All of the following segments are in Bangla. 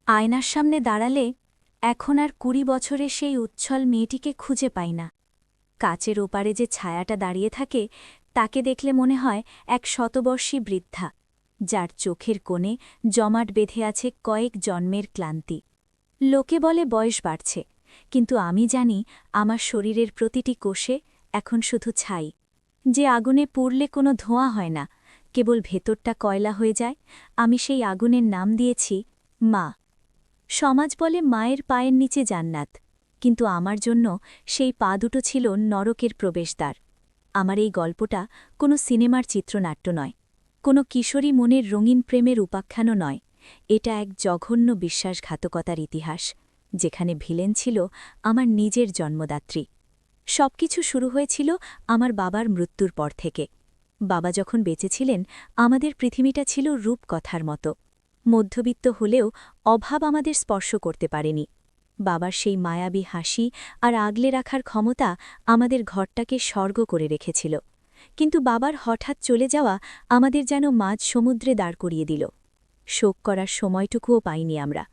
আয়নার সামনে দাঁড়ালে এখন আর ২০ বছরের সেই উচ্ছল মেয়েটিকে খুঁজে পাই না। কাচের ওপারে যে ছায়াটা দাঁড়িয়ে থাকে তাকে দেখলে মনে হয় এক শতবর্ষী বৃদ্ধা, যার চোখের কোণে জমাট বেঁধে আছে কয়েক জন্মের ক্লান্তি। লোকে বলে বয়স বাড়ছে, কিন্তু আমি জানি আমার শরীরের প্রতিটি কোষে এখন শুধু ছাই। যে আগুনে পুড়লে কোনো ধোঁয়া হয় না, কেবল ভেতরটা কয়লা হয়ে যায়। আমি সেই আগুনের নাম দিয়েছি মা। সমাজ বলে মায়ের পায়ের নিচে জান্নাত, কিন্তু আমার জন্য সেই পা দুটো ছিল নরকের প্রবেশদ্বার। আমার এই গল্পটা কোনো সিনেমার চিত্রনাট্য নয়, কোনো কিশোরী মনের রঙিন প্রেমের উপাখ্যানও নয়। এটা এক জঘন্য বিশ্বাসঘাতকতার ইতিহাস, যেখানে ভিলেন ছিল আমার নিজের জন্মদাত্রী। সবকিছু শুরু হয়েছিল আমার বাবার মৃত্যুর পর থেকে। বাবা যখন বেঁচে ছিলেন, আমাদের পৃথিবীটা ছিল রূপকথার মতো। মধ্যবিত্ত হলেও অভাব আমাদের স্পর্শ করতে পারেনি। বাবার সেই মায়াবী হাসি আর আগলে রাখার ক্ষমতা আমাদের ঘরটাকে স্বর্গ করে রেখেছিল। কিন্তু বাবার হঠাৎ চলে যাওয়া আমাদের যেন মাঝ সমুদ্রে দাঁড় করিয়ে দিল। শোক করার সময়টুকুও পাইনি আমরা।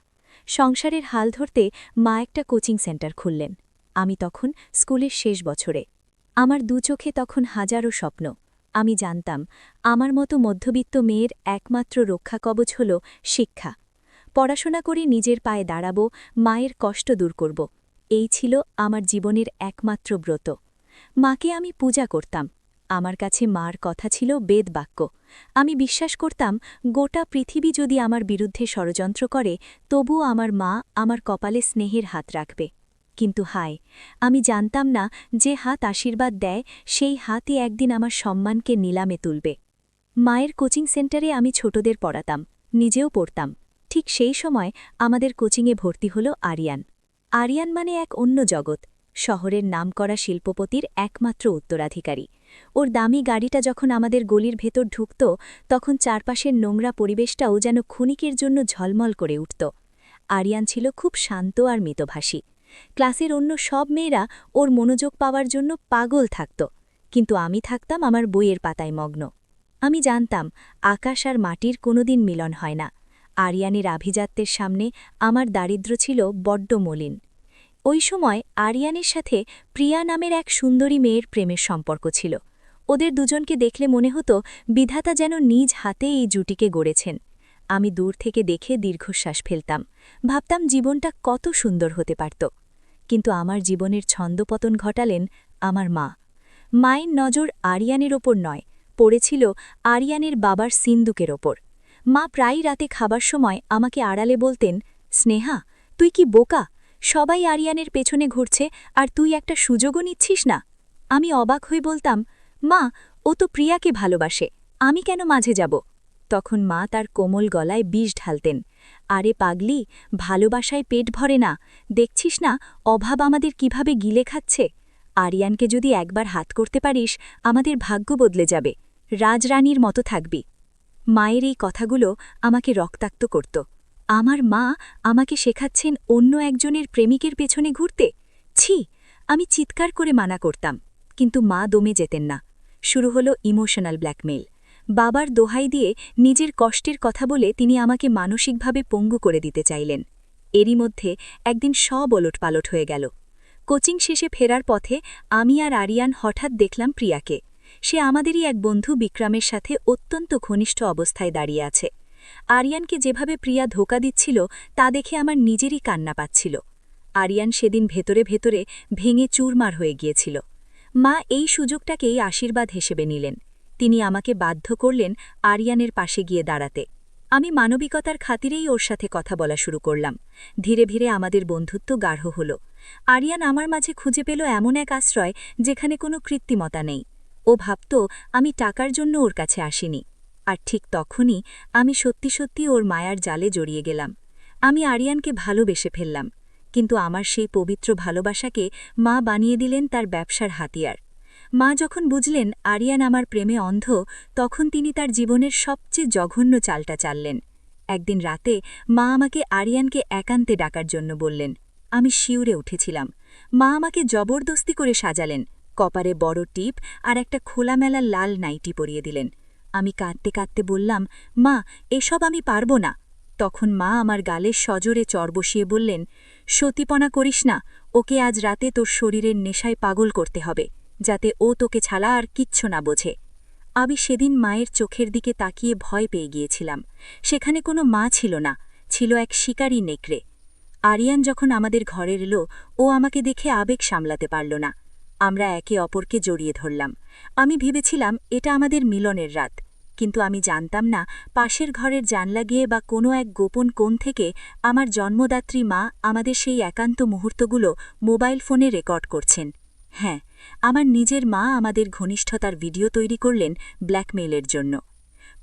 সংসারের হাল ধরতে মা একটা কোচিং সেন্টার খুললেন। আমি তখন স্কুলের শেষ বছরে। আমার দু চোখে তখন হাজারো স্বপ্ন। আমি জানতাম আমার মতো মধ্যবিত্ত মেয়ের একমাত্র রক্ষাকবচ হল শিক্ষা। পড়াশোনা করে নিজের পায়ে দাঁড়াব, মায়ের কষ্ট দূর করব। এই ছিল আমার জীবনের একমাত্র ব্রত। মাকে আমি পূজা করতাম। আমার কাছে মার কথা ছিল বেদবাক্য। আমি বিশ্বাস করতাম গোটা পৃথিবী যদি আমার বিরুদ্ধে ষড়যন্ত্র করে, তবুও আমার মা আমার কপালে স্নেহের হাত রাখবে। কিন্তু হায়, আমি জানতাম না যে হাত আশীর্বাদ দেয় সেই হাতই একদিন আমার সম্মানকে নিলামে তুলবে। মায়ের কোচিং সেন্টারে আমি ছোটদের পড়াতাম, নিজেও পড়তাম। ঠিক সেই সময় আমাদের কোচিংয়ে ভর্তি হল আরিয়ান। আরিয়ান মানে এক অন্য জগৎ, শহরের নামকরা শিল্পপতির একমাত্র উত্তরাধিকারী। ওর দামি গাড়িটা যখন আমাদের গলির ভেতর ঢুকত, তখন চারপাশের নোংরা পরিবেশটাও যেন ক্ষণিকের জন্য ঝলমল করে উঠত। আরিয়ান ছিল খুব শান্ত আর মিতভাষী। ক্লাসের অন্য সব মেয়েরা ওর মনোযোগ পাওয়ার জন্য পাগল থাকত, কিন্তু আমি থাকতাম আমার বইয়ের পাতায় মগ্ন। আমি জানতাম আকাশ আর মাটির কোনোদিন মিলন হয় না। আরিয়ানের আভিজাত্যের সামনে আমার দারিদ্র্য ছিল বড্ড মলিন। ওই সময় আরিয়ানের সাথে প্রিয়া নামের এক সুন্দরী মেয়ের প্রেমের সম্পর্ক ছিল। ওদের দুজনকে দেখলে মনে হতো বিধাতা যেন নিজ হাতে এই জুটিকে গড়েছেন। আমি দূর থেকে দেখে দীর্ঘশ্বাস ফেলতাম, ভাবতাম জীবনটা কত সুন্দর হতে পারত। কিন্তু আমার জীবনের ছন্দপতন ঘটালেন আমার মা। মায়ের নজর আরিয়ানের ওপর নয়, পড়েছিল আরিয়ানের বাবার সিন্দুকের ওপর। মা প্রায়ই রাতে খাবার সময় আমাকে আড়ালে বলতেন, স্নেহা, তুই কি বোকা? সবাই আরিয়ানের পেছনে ঘুরছে আর তুই একটা সুযোগও নিচ্ছিস না। আমি অবাক হয়ে বলতাম, মা, ও তো প্রিয়াকে ভালোবাসে, আমি কেন মাঝে যাব? তখন মা তার কোমল গলায় বিষ ঢালতেন, আরে পাগলি, ভালোবাসায় পেট ভরে না, দেখছিস না অভাব আমাদের কিভাবে গিলে খাচ্ছে। আরিয়ানকে যদি একবার হাত করতে পারিস, আমাদের ভাগ্য বদলে যাবে, রাজরানীর মতো থাকবি। মায়ের এই কথাগুলো আমাকে রক্তাক্ত করত। আমার মা আমাকে শেখাচ্ছেন অন্য একজনের প্রেমিকের পেছনে ঘুরতে। ছি! আমি চিৎকার করে মানা করতাম, কিন্তু মা দমে যেতেন না। শুরু হলো ইমোশনাল ব্ল্যাকমেইল। বাবার দোহাই দিয়ে নিজের কষ্টের কথা বলে তিনি আমাকে মানসিকভাবে পঙ্গু করে দিতে চাইলেন। এরই মধ্যে একদিন সব ওলটপালট হয়ে গেল। কোচিং শেষে ফেরার পথে আমি আর আরিয়ান হঠাৎ দেখলাম প্রিয়াকে। সে আমাদেরই এক বন্ধু বিক্রমের সাথে অত্যন্ত ঘনিষ্ঠ অবস্থায় দাঁড়িয়ে আছে। আরিয়ানকে যেভাবে প্রিয়া ধোঁকা দিচ্ছিল তা দেখে আমার নিজেরই কান্না পাচ্ছিল। আরিয়ান সেদিন ভেতরে ভেতরে ভেঙে চুরমার হয়ে গিয়েছিল। মা এই সুযোগটাকেই আশীর্বাদ হিসেবে নিলেন। তিনি আমাকে বাধ্য করলেন আরিয়ানের পাশে গিয়ে দাঁড়াতে। আমি মানবিকতার খাতিরেই ওর সাথে কথা বলা শুরু করলাম। ধীরে ধীরে আমাদের বন্ধুত্ব গাঢ় হল। আরিয়ান আমার মাঝে খুঁজে পেল এমন এক আশ্রয় যেখানে কোনো কৃত্রিমতা নেই। ও ভাবত আমি টাকার জন্য ওর কাছে আসিনি। আর ঠিক তখনই আমি সত্যি সত্যি ওর মায়ার জালে জড়িয়ে গেলাম। আমি আরিয়ানকে ভালোবেসে ফেললাম, কিন্তু আমার সেই পবিত্র ভালোবাসাকে মা বানিয়ে দিলেন তার ব্যবসার হাতিয়ার। মা যখন বুঝলেন আরিয়ান আমার প্রেমে অন্ধ, তখন তিনি তার জীবনের সবচেয়ে জঘন্য চালটা চাললেন। একদিন রাতে মা আমাকে আরিয়ানকে একান্তে ডাকার জন্য বললেন। আমি শিউরে উঠেছিলাম। মা আমাকে জবরদস্তি করে সাজালেন, কপারে বড় টিপ আর একটা খোলামেলা লাল নাইটি পরিয়ে দিলেন। আমি কাঁদতে কাঁদতে বললাম, মা, এসব আমি পারব না। তখন মা আমার গালে সজোরে চর বসিয়ে বললেন, সতীপনা করিস না, ওকে আজ রাতে তোর শরীরের নেশায় পাগল করতে হবে, যাতে ও তোকে ছাড়া আর কিচ্ছু না বোঝে। আমি সেদিন মায়ের চোখের দিকে তাকিয়ে ভয় পেয়ে গিয়েছিলাম। সেখানে কোনো মা ছিল না, ছিল এক শিকারী নেকড়ে। আরিয়ান যখন আমাদের ঘরে এলো, ও আমাকে দেখে আবেগ সামলাতে পারল না। আমরা একে অপরকে জড়িয়ে ধরলাম। আমি ভেবেছিলাম এটা আমাদের মিলনের রাত, কিন্তু আমি জানতাম না পাশের ঘরের জানলা গিয়ে বা কোনো এক গোপন কোণ থেকে আমার জন্মদাত্রী মা আমাদের সেই একান্ত মুহূর্তগুলো মোবাইল ফোনে রেকর্ড করছেন। হ্যাঁ, আমার নিজের মা আমাদের ঘনিষ্ঠতার ভিডিও তৈরি করলেন ব্ল্যাকমেইলের জন্য।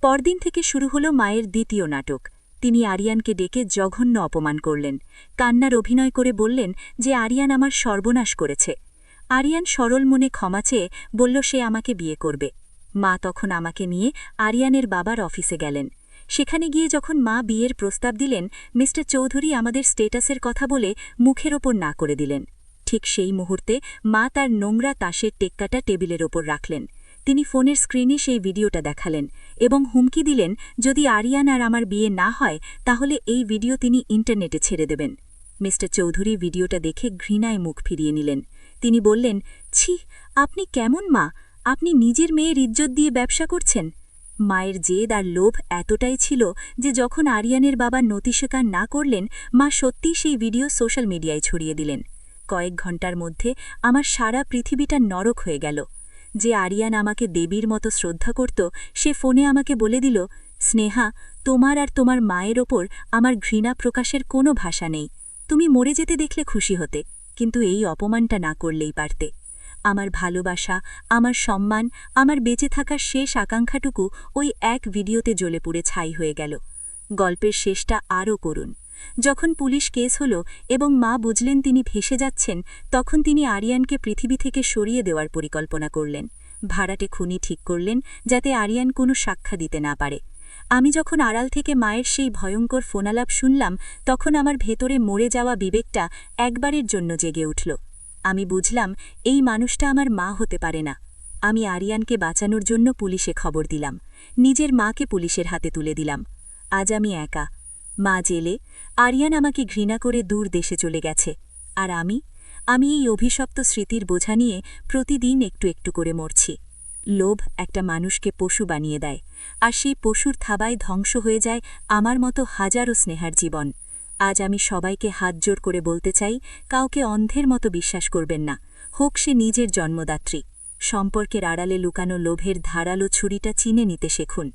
পরদিন থেকে শুরু হলো মায়ের দ্বিতীয় নাটক। তিনি আরিয়ানকে ডেকে জঘন্য অপমান করলেন, কান্নার অভিনয় করে বললেন যে আরিয়ান আমার সর্বনাশ করেছে। আরিয়ান সরল মনে ক্ষমা চেয়ে বলল সে আমাকে বিয়ে করবে। মা তখন আমাকে নিয়ে আরিয়ানের বাবার অফিসে গেলেন। সেখানে গিয়ে যখন মা বিয়ের প্রস্তাব দিলেন, মিস্টার চৌধুরী আমাদের স্টেটাসের কথা বলে মুখের ওপর না করে দিলেন। ঠিক সেই মুহূর্তে মা তার নোংরা তাসের টেক্কাটা টেবিলের ওপর রাখলেন। তিনি ফোনের স্ক্রিনে সেই ভিডিওটা দেখালেন এবং হুমকি দিলেন যদি আরিয়ান আর আমার বিয়ে না হয় তাহলে এই ভিডিও তিনি ইন্টারনেটে ছেড়ে দেবেন। মিস্টার চৌধুরী ভিডিওটা দেখে ঘৃণায় মুখ ফিরিয়ে নিলেন। তিনি বললেন, ছি, আপনি কেমন মা? আপনি নিজের মেয়ের ইজ্জত দিয়ে ব্যবসা করছেন। মায়ের জেদ আর লোভ এতটাই ছিল যে যখন আরিয়ানের বাবা নথি স্বীকার না করলেন, মা সত্যিই সেই ভিডিও সোশ্যাল মিডিয়ায় ছড়িয়ে দিলেন। কয়েক ঘণ্টার মধ্যে আমার সারা পৃথিবীটা নরক হয়ে গেল। যে আরিয়ান আমাকে দেবীর মতো শ্রদ্ধা করত, সে ফোনে আমাকে বলে দিল, স্নেহা, তোমার আর তোমার মায়ের ওপর আমার ঘৃণা প্রকাশের কোনো ভাষা নেই। তুমি মরে যেতে দেখলে খুশি হতে, কিন্তু এই অপমানটা না করলেই পারতে। আমার ভালোবাসা, আমার সম্মান, আমার বেঁচে থাকার শেষ আকাঙ্ক্ষাটুকু ওই এক ভিডিওতে জ্বলে পুড়ে ছাই হয়ে গেল। গল্পের শেষটা আরও করুন। যখন পুলিশ কেস হল এবং মা বুঝলেন তিনি ভেসে যাচ্ছেন, তখন তিনি আরিয়ানকে পৃথিবী থেকে সরিয়ে দেওয়ার পরিকল্পনা করলেন। ভাড়াটে খুনি ঠিক করলেন যাতে আরিয়ান কোনো সাক্ষ্য দিতে না পারে। আমি যখন আড়াল থেকে মায়ের সেই ভয়ঙ্কর ফোনালাপ শুনলাম, তখন আমার ভেতরে মরে যাওয়া বিবেকটা একবারের জন্য জেগে উঠল। আমি বুঝলাম এই মানুষটা আমার মা হতে পারে না। আমি আরিয়ানকে বাঁচানোর জন্য পুলিশে খবর দিলাম, নিজের মাকে পুলিশের হাতে তুলে দিলাম। আজ আমি একা, মা জেলে, আরিয়ান আমাকে ঘৃণা করে দূর দেশে চলে গেছে, আর আমি এই অভিশপ্ত স্মৃতির বোঝা নিয়ে প্রতিদিন একটু একটু করে মরছি। লোভ একটা মানুষকে পশু বানিয়ে দেয়, আর সেই পশুর থাবায় ধ্বংস হয়ে যায় আমার মতো হাজারো স্নেহার জীবন। আজ আমি সবাইকে হাত জোড় করে বলতে চাই, কাউকে অন্ধের মতো বিশ্বাস করবেন না, হোক সে নিজের জন্মদাত্রী। সম্পর্কের আড়ালে লুকানো লোভের ধারালো ছুরিটা চিনে নিতে শেখুন।